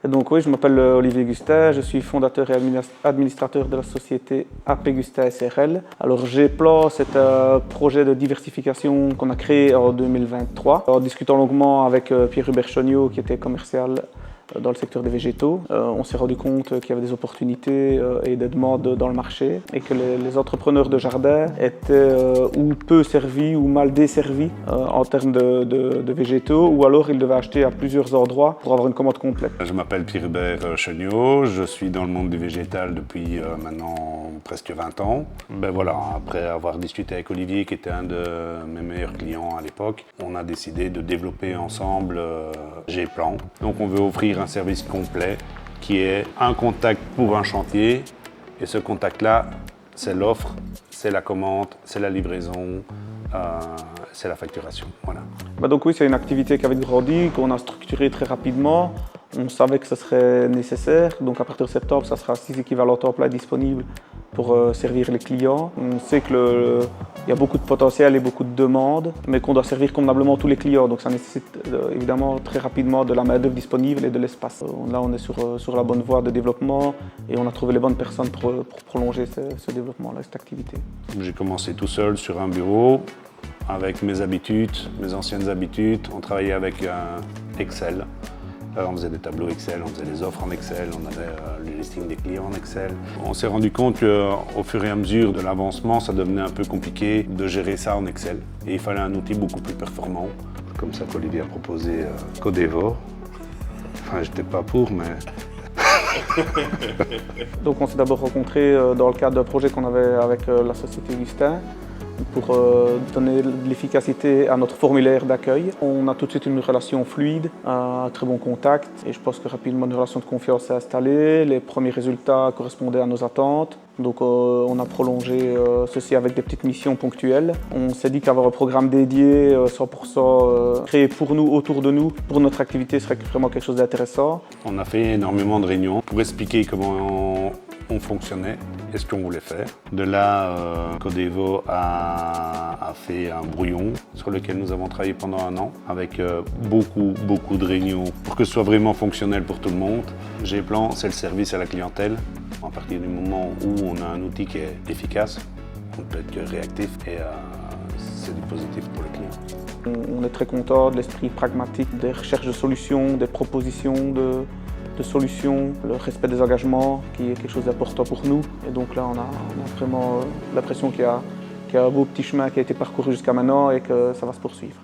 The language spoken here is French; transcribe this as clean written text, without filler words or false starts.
Et donc oui, je m'appelle Olivier Gustin, je suis fondateur et administrateur de la société AP Gustin SRL. Alors G-Plan, c'est un projet de diversification qu'on a créé en 2023. En discutant longuement avec Pierre-Hubert Chognaud, qui était commercial dans le secteur des végétaux, on s'est rendu compte qu'il y avait des opportunités et des demandes dans le marché et que les entrepreneurs de jardin étaient ou peu servis ou mal desservis en termes de végétaux, ou alors ils devaient acheter à plusieurs endroits pour avoir une commande complète. Je m'appelle Pierre-Hubert Chognaud, je suis dans le monde du végétal depuis maintenant presque 20 ans. Voilà, après avoir discuté avec Olivier, qui était un de mes meilleurs clients à l'époque, on a décidé de développer ensemble G-Plan. Donc on veut offrir un service complet qui est un contact pour un chantier, et ce contact-là, c'est l'offre, c'est la commande, c'est la livraison, c'est la facturation. Voilà. Donc oui, c'est une activité qui avait grandi, qu'on a structurée très rapidement. On savait que ce serait nécessaire, donc à partir de septembre, ça sera 6 équivalents temps plein disponibles pour servir les clients. On sait qu'il y a beaucoup de potentiel et beaucoup de demandes, mais qu'on doit servir convenablement tous les clients, donc ça nécessite évidemment très rapidement de la main-d'œuvre disponible et de l'espace. Là, on est sur la bonne voie de développement et on a trouvé les bonnes personnes pour prolonger ce développement-là, cette activité. J'ai commencé tout seul sur un bureau, avec mes habitudes, mes anciennes habitudes. On travaillait avec Excel. On faisait des tableaux Excel, on faisait des offres en Excel, on avait le listing des clients en Excel. On s'est rendu compte qu'au fur et à mesure de l'avancement, ça devenait un peu compliqué de gérer ça en Excel. Et il fallait un outil beaucoup plus performant. Comme ça qu'Olivier a proposé Codevo. Enfin, j'étais pas pour, mais... Donc on s'est d'abord rencontrés dans le cadre d'un projet qu'on avait avec la société Gustin, pour donner de l'efficacité à notre formulaire d'accueil. On a tout de suite une relation fluide, un très bon contact, et je pense que rapidement une relation de confiance s'est installée. Les premiers résultats correspondaient à nos attentes, donc on a prolongé ceci avec des petites missions ponctuelles. On s'est dit qu'avoir un programme dédié 100% créé pour nous, autour de nous, pour notre activité serait vraiment quelque chose d'intéressant. On a fait énormément de réunions pour expliquer comment on fonctionnait et ce qu'on voulait faire. De là, Codevo a fait un brouillon sur lequel nous avons travaillé pendant 1 an avec beaucoup de réunions pour que ce soit vraiment fonctionnel pour tout le monde. G-Plan, c'est le service à la clientèle. À partir du moment où on a un outil qui est efficace, on peut être que réactif et c'est du positif pour le client. On est très content de l'esprit pragmatique, des recherches de solutions, des propositions de solutions, le respect des engagements qui est quelque chose d'important pour nous. Et donc là, on a vraiment l'impression qu'il y a un beau petit chemin qui a été parcouru jusqu'à maintenant et que ça va se poursuivre.